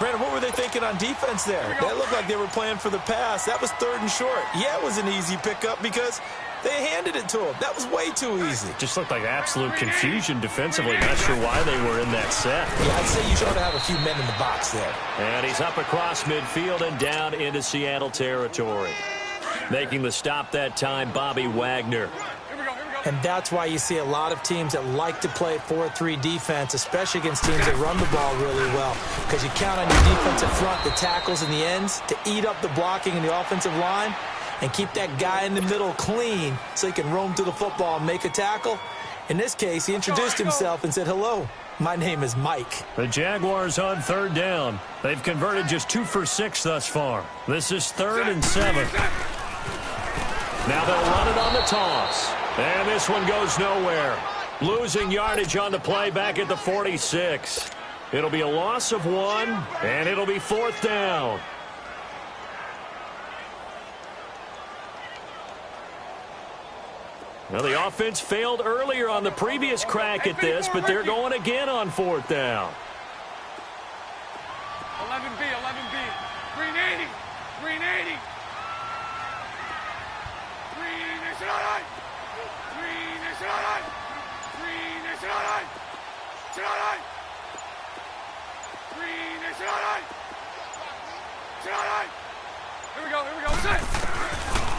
Brandon, what were they thinking on defense there? That looked like they were playing for the pass. That was 3rd and short. Yeah, it was an easy pickup because they handed it to him. That was way too easy. Just looked like absolute confusion defensively. Not sure why they were in that set. Yeah, I'd say you should have a few men in the box there. And he's up across midfield and down into Seattle territory. Making the stop that time, Bobby Wagner. And that's why you see a lot of teams that like to play 4-3 defense, especially against teams that run the ball really well. Because you count on your defensive front, the tackles and the ends, to eat up the blocking in the offensive line and keep that guy in the middle clean so he can roam to the football and make a tackle. In this case, he introduced himself and said, "Hello, my name is Mike." The Jaguars on 3rd down. They've converted just 2 for 6 thus far. This is 3rd and 7. Now they'll run it on the toss. And this one goes nowhere. Losing yardage on the play back at the 46. It'll be a loss of 1, and it'll be 4th down. Well, the offense failed earlier on the previous crack at this, but they're going again on 4th down. 11B, 11B. Green 80. Green 80. Green Nacional. Green Nacional. Green Nacional. Nacional. Green Nacional. Nacional. Here we go, here we go. Set.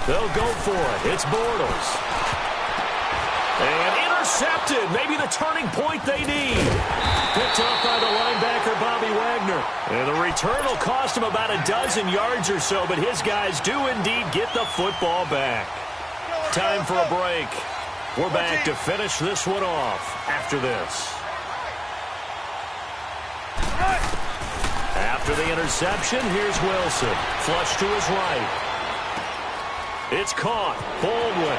They'll go for it. It's Bortles. And intercepted. Maybe the turning point they need. Picked up by the linebacker, Bobby Wagner. And the return will cost him about a dozen yards or so, but his guys do indeed get the football back. Time for a break. We're back to finish this one off after this. After the interception, here's Wilson. Flush to his right. It's caught. Baldwin.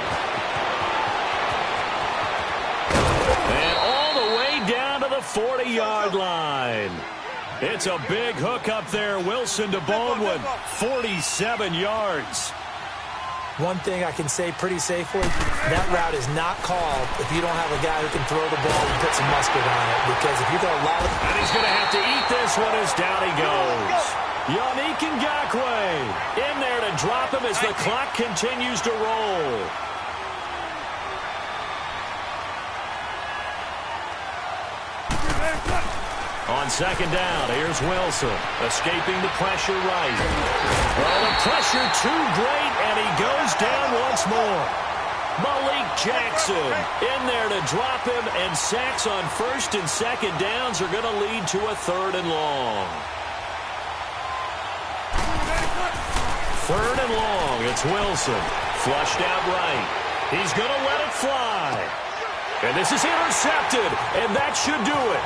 And all the way down to the 40-yard line. It's a big hook up there. Wilson to Baldwin. 47 yards. One thing I can say pretty safely, that route is not called if you don't have a guy who can throw the ball and put some mustard on it. Because if you're going to allow it... And he's going to have to eat this one as down he goes. Yannick Ngakoue in there to drop him as the clock continues to roll. On 2nd down, here's Wilson, escaping the pressure right. Well, the pressure too great, and he goes down once more. Malik Jackson in there to drop him, and sacks on 1st and 2nd downs are going to lead to a 3rd and long. 3rd and long, it's Wilson, flushed out right. He's going to let it fly. And this is intercepted, and that should do it.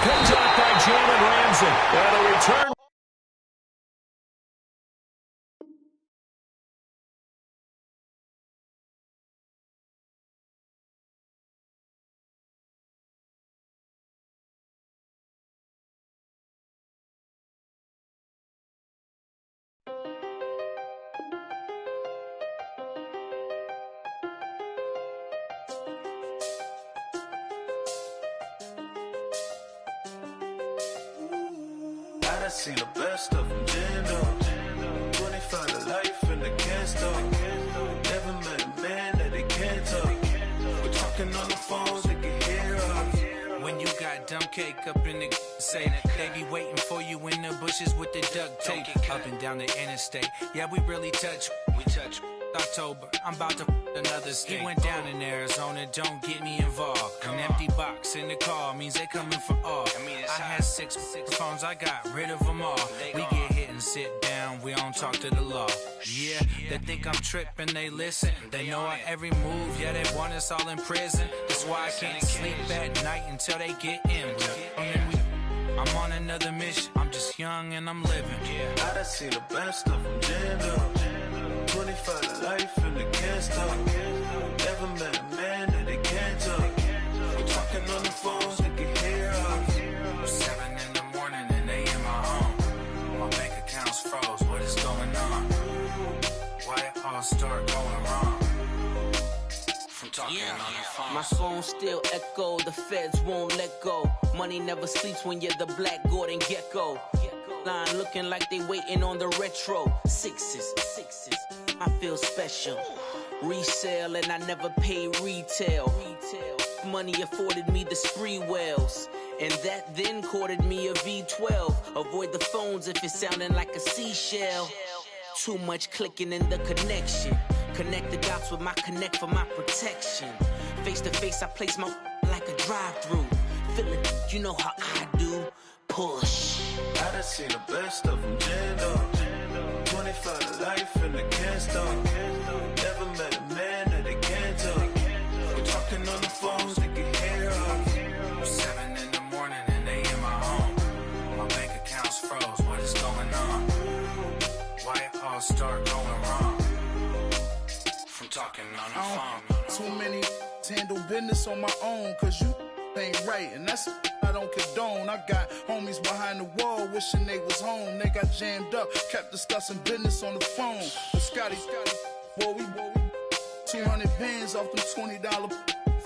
Comes out by Jalen Ramsey. And a return. I seen the best of them, Jando. 25 to life and they can't stop. Never met a man that they can't talk. We're talking on the phones, they can hear us. When you got dumb cake up in the say that they be waiting for you in the bushes with the duct tape up and down the interstate. Yeah, we really touch. We touch. October, I'm about to another state. He went down in Arizona, don't get me involved. An empty box in the car means they coming for all. I had six phones, I got rid of them all. We get hit and sit down, we don't talk to the law. Yeah, they think I'm tripping, they listen. They know our every move, yeah, they want us all in prison. That's why I can't sleep at night until they get in. I'm on another mission, I'm just young and I'm living. I done seen the best of them, Jando. 25 to life and they can't stop. Never met a man that they can't talk. We're talking on the phones, they can hear us. 7 in the morning and they in my home. My bank account's froze, what is going on? Why it all start going wrong? From talking on the phone. My phone still echo, the feds won't let go. Money never sleeps when you're the Black Gordon Gecko. Line looking like they waiting on the retro. Sixes, I feel special. Resale and I never pay retail. Money afforded me the spree wells. And that then courted me a V12. Avoid the phones if it's sounding like a seashell. Too much clicking in the connection. Connect the dots with my connect for my protection. Face to face, I place my like a drive-through. Feeling, you know how I do. Push. I done seen the best of them, Jando. 25 to life and they can't stop. Never met a man that they can't talk. We're talking on the phones, they can hear us. 7 in the morning and they in my home. My bank account's froze, what is going on? Why it all start going wrong? talking on the phone. Too many handle business on my own, cause you ain't right, and that's I don't condone. I got homies behind the wall wishing they was home. They got jammed up, kept discussing business on the phone. But Scotty, boy, we 200 bands off them $20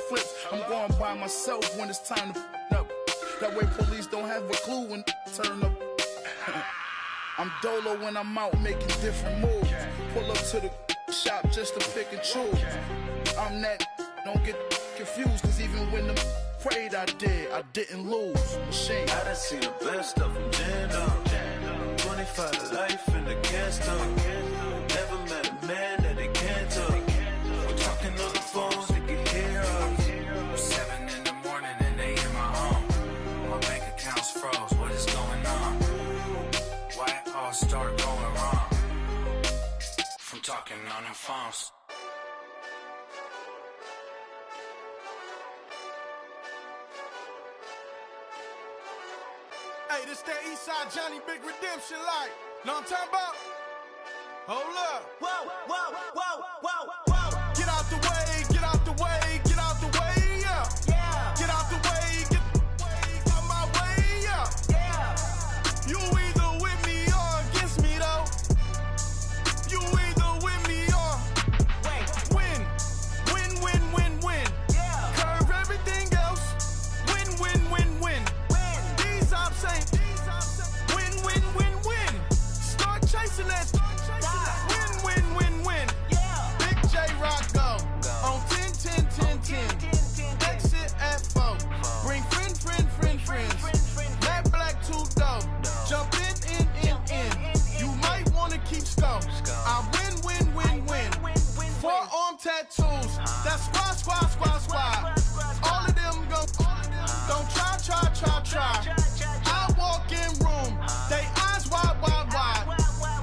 flips. I'm going by myself when it's time to up. That way police don't have a clue when turn up. I'm dolo when I'm out making different moves. Pull up to the shop just to pick and choose. I'm that, don't get confused, cause even when them prayed I didn't lose. Machine. I done seen the best of them jammed up. 25 to life in the gas tank. Never met a man that they can't talk. We're talking on the phones, they can hear us. 7 in the morning and they in my home. My bank account's froze, what is going on? Why it all start going wrong? From talking on them phones. Hey, this that Eastside Johnny Big Redemption like. Know what I'm talking about? Hold up. Whoa, whoa, whoa, whoa, whoa. Get out the way, get out the way, get out the way, yeah. Yeah. Get out the way, get out my way, yeah. Yeah. You either with me or against me, though. You either with me or win. Win, win, win, win. Yeah. Curve everything else. Win, win, win, win. These ops ain't win, win, win, win. Start chasing that. Win, win, win, win. Yeah. Big J Rock go on 10, 10, 10, 10. Exit at 4. Bring friends. Matt Black 2 dope. Jump in. You might wanna keep scope. I win. Forearm tattoos. That's squad. All of them go. Don't try. I walk in room. They eyes wide.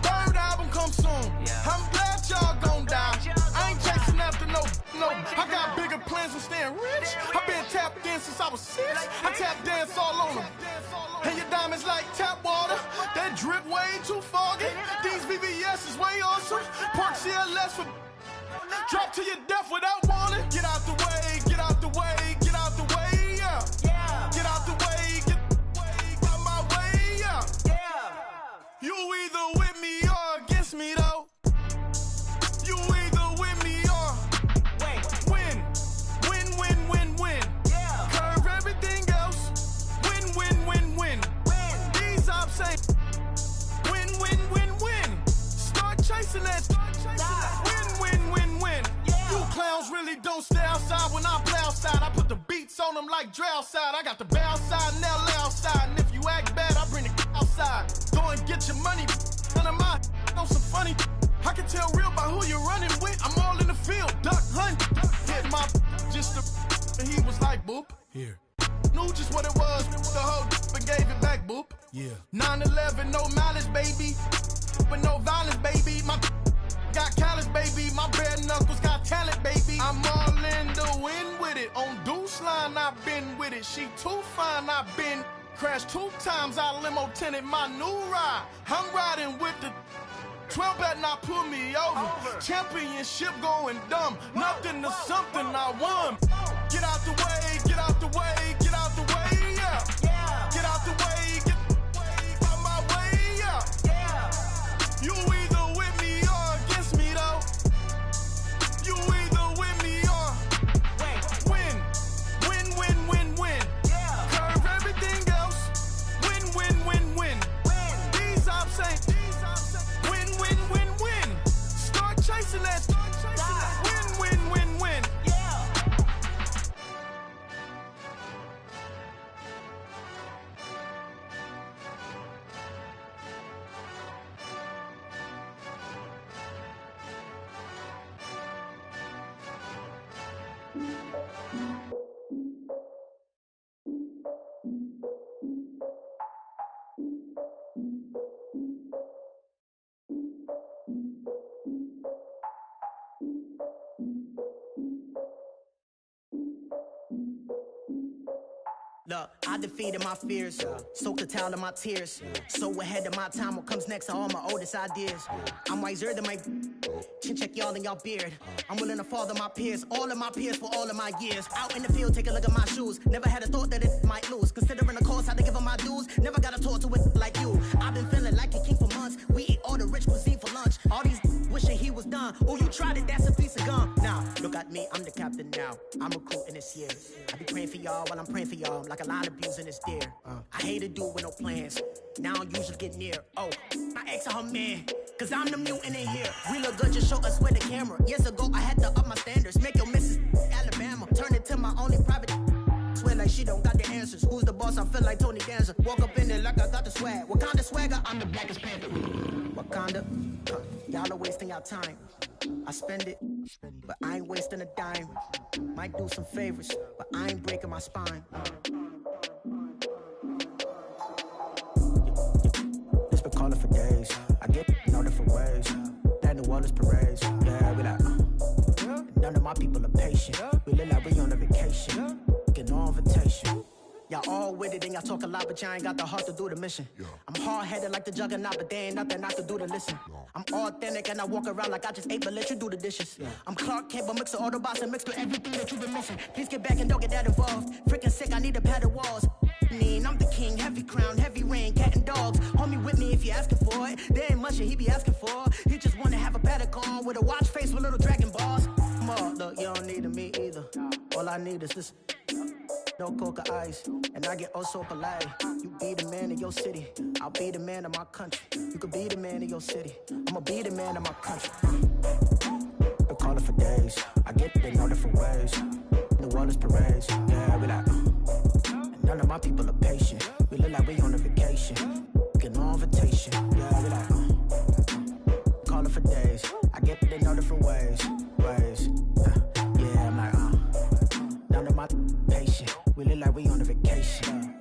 Third album come soon. I'm glad y'all gon' die. I ain't chasing after no. I got bigger plans than staying rich. I been tapped in since I was 6. I tap dance all on them. And your diamonds like tap water. That drip way too foggy. These VVS is way awesome. Park CLS for drop to your death without warning. Get out the way, yeah. Get out the way, get out my way, yeah. You either with me or against me, though. You either with me or win. Yeah. Curve everything else. Win. These ops ain't win. Start chasing that. Win. Yeah. You clowns really don't stay outside when I play outside. I put the beats on them like Dre outside. I got the bow side and LA outside. And if you act bad, I bring the outside. Go and get your money. None of my know some funny. I can tell real by who you're running with. I'm all in the field, duck hunt. Hit my just and he was like, boop. Here. Knew just what it was. The whole and gave it back, boop. Yeah. 9/11, no mileage, baby. But no violence, baby. My got callous, baby. My bare knuckles got talent, baby. I'm all in the wind with it. On Deuce Line, I've been with it. She too fine, I've been crashed 2 times. I limo tinted my new ride. I'm riding with the 12 better not pull me over. Championship going dumb. Nothing to something I won. Get out the way, yeah. Get out the way, get out my way, yeah. You either with me or against me, though. You either with me or win. Curve everything else. Win. These ops ain't win. Start chasing that. Win. Look, I defeated my fears, soaked the towel of my tears. So ahead of my time, what comes next are all my oldest ideas. I'm wiser than my Chin check y'all in y'all beard. I'm willing to father my peers, all of my peers for all of my years. Out in the field, take a look at my shoes. Never had a thought that it might lose. Considering the cost, had to give them my dues. Never got a talk to it like you. I've been feeling like a king for months. We eat all the rich cuisine for lunch. All these wishing he was done. Oh, you tried it, that's a piece of gum. Now, look at me, I'm the captain now. I'm recruiting this year. I be praying for y'all while I'm praying for y'all. Like a line of abusing this deer. I hate a dude with no plans. Now I usually get near. Oh, my ex are her man. Cause I'm the mutant in here. We look good, just show us where the camera. Years ago, I had to up my standards. Make your missus Alabama. Turn it to my only private. Swear like she don't got the answers. Who's the boss? I feel like Tony Danza. Walk up in there like I got the swag. What kind of swagger? I'm the blackest panther. Wakanda. Y'all are wasting our time. I spend it, but I ain't wasting a dime. Might do some favors, but I ain't breaking my spine. It's been calling for days. I get in all different ways. That New Orleans parades. Yeah, we like, none of my people are patient. We live like we on a vacation. Get no invitation. Y'all all with it and y'all talk a lot, but y'all ain't got the heart to do the mission. I'm hard-headed like the Juggbihh, but there ain't nothing I can do to listen. I'm authentic and I walk around like I just ate, but let you do the dishes. I'm Clark Kent, but mix of Autobots and mixed with everything that you've been missing. Please get back and don't get that involved. Freaking sick, I need a pad of walls. I'm the king, heavy crown, heavy rain, cat and dogs. Homie with me if you're asking for it. There ain't much that he be asking for. He just wanna have a paddock on with a watch face with little dragon balls. More, look, you don't need me either. All I need is this. No coca ice, and I get oh so polite. You be the man of your city, I'll be the man of my country. You could be the man of your city, I'ma be the man of my country. Been calling for days, I get it in all different ways. New Orleans parades, yeah, we like, none of my people are patient. We look like we on a vacation, get no invitation, yeah, we like, calling for days, I get it in all different ways. Yeah, I'm like, none of my patient. We look like we on a vacation.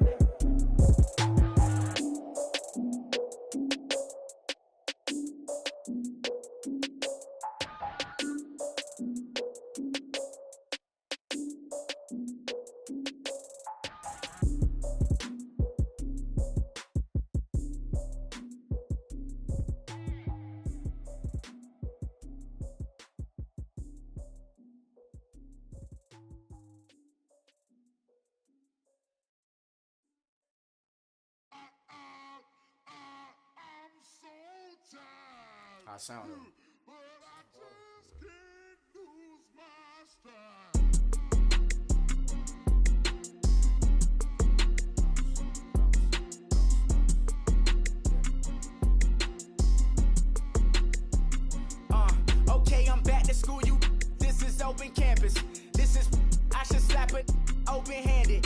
I sound it. Okay, I'm back to school, you. This is open campus. This is, I should slap it open-handed.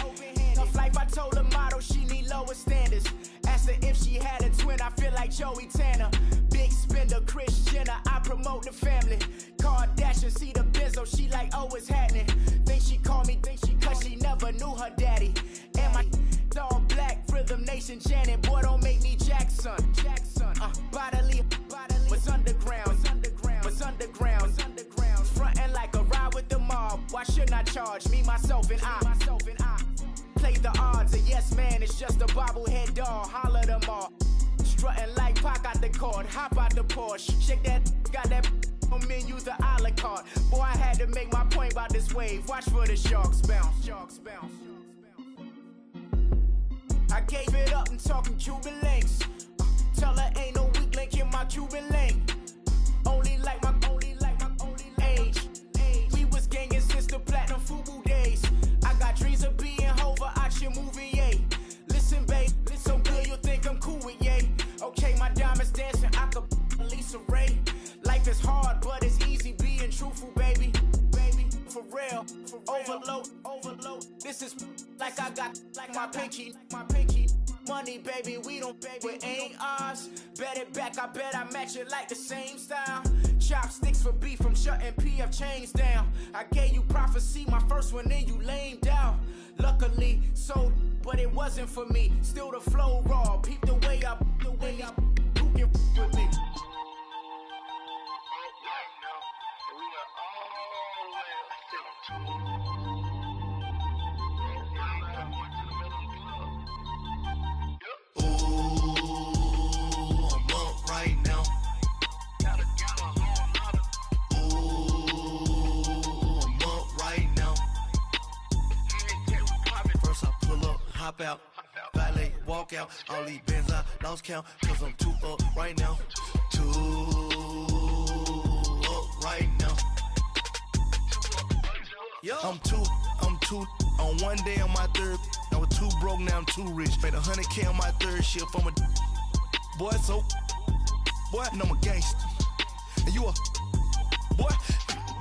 Tough life, I told her motto, she need lower standards. Asked her if she had a twin, I feel like Joey Tanner. Big spender, Kris Jenner, I promote the family. Kardashian, see the Benzo, she like, oh, it's happening. Think she called me, cause she never knew her daddy. And my all black, Rhythm Nation, Janet, boy, don't make me Jackson. Bodily, was underground. Frontin' like a ride with the mob. Why shouldn't I charge me, myself, and I? Play the odds, a yes man is just a bobblehead doll. Holler them all. Strutting like Pac out the court, hop out the Porsche. Shake that, got that on menus, the a la carte. Boy, I had to make my point about this wave. Watch for the sharks bounce. I gave it up and talking Cuban links. Tell her ain't no weak link in my Cuban link. Only like my age. We was gangin' since the platinum FUBU days. I got dreams of being Hova out your movie, yay. Listen, babe, so good you think I'm cool with yay. Okay, my diamonds dancing, I could Lisa Ray. Life is hard, but it's easy being truthful, baby. For real, overload. This is like I got like my pinky. Money, baby, we don't pay, but ain't ours. Bet it back, I bet I match it like the same style. Chopsticks for beef from shutting PF chains down. I gave you prophecy, my first one, then you lamed out. Luckily, so, but it wasn't for me. Still the flow raw, peep the way I, who can with me? hop out, valet, walk out. All these bands I lost count, cause I'm too up right now. Too up right now. I'm too on one day on my third. I was too broke, now I'm too rich. Made 100K on my third shift. I'm a boy, so boy, and I'm a gangster. And you a boy.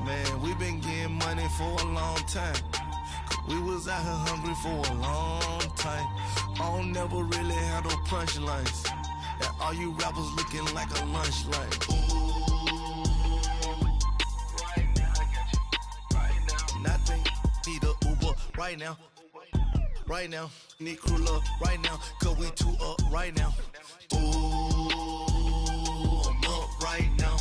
Man, we been getting money for a long time. We was out here hungry for a long time. I don't never really have no punchlines. And all you rappers looking like a lunch line. Right now, I got you. Right now, nothing. Need a Uber right now. Right now, need crew love right now. Cause we too up right now. Ooh, I'm up right now.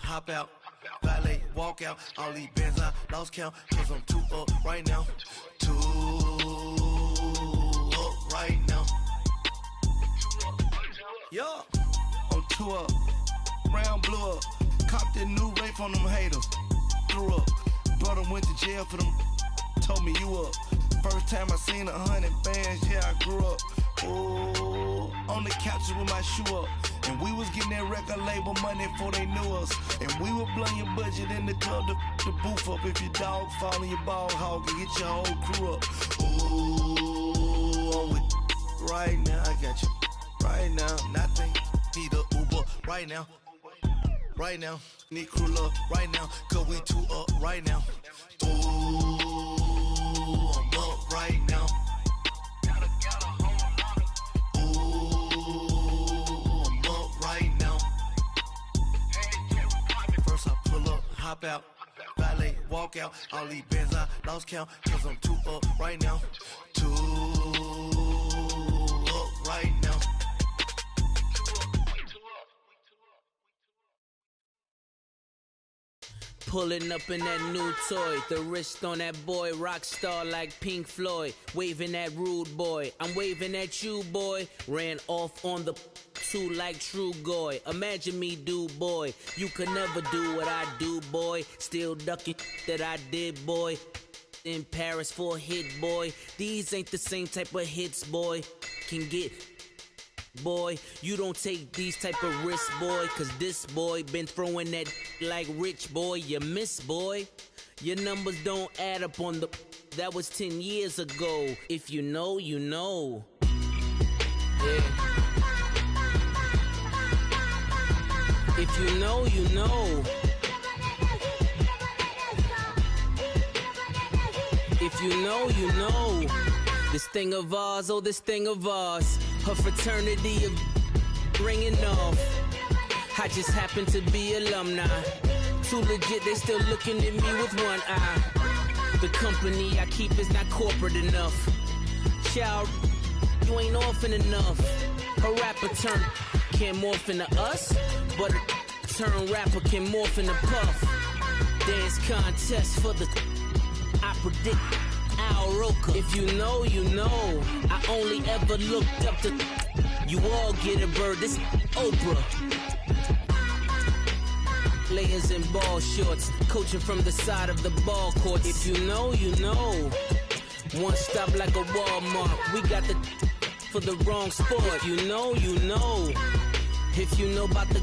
Hop out, valet, walk out. All these bands I lost count, cause I'm too up right now. Too up right now. Yeah, I'm too up. Round blew up. Copped that new rape on them haters. Threw up. Brother went to jail for them. Told me you up. First time I seen 100 bands, yeah, I grew up. Ooh, on the couches with my shoe up. And we was getting that record label money before they knew us. And we were blowing your budget in the club to boof up. If your dog fall in your ball hog and get your whole crew up. Ooh, I'm with right now, I got you. Right now, nothing. Need a Uber right now. Right now, need crew love right now. Cause we too up right now. Ooh, I'm up right now. Hop out, valet, walk out. All these bands I lost count, cause I'm too up right now. Too up right now. Pulling up in that new toy, the wrist on that boy, rock star like Pink Floyd, waving at rude boy, I'm waving at you boy, ran off on the two like True Goy, imagine me do boy, you could never do what I do boy, still ducking that I did boy, in Paris for a hit boy, these ain't the same type of hits boy, can get boy, you don't take these type of risks, boy, cause this boy been throwing that like rich boy, you miss, boy. Your numbers don't add up on the, that was 10 years ago. If you know, you know. Yeah. If you know, you know. If you know, you know. This thing of ours, oh, this thing of ours. Her fraternity of ringing off. I just happen to be alumni. Too legit, they still looking at me with one eye. The company I keep is not corporate enough. Child, you ain't orphan enough. A rapper turn can't morph into us, but a turn rapper can morph into Puff. Dance contest for the I predict Al Roker. If you know, you know. I only ever looked up to you all get a bird. This Oprah. Layers in ball shorts, coaching from the side of the ball court. If you know, you know. One stop like a Walmart. We got the for the wrong sport. If you know, you know. If you know about the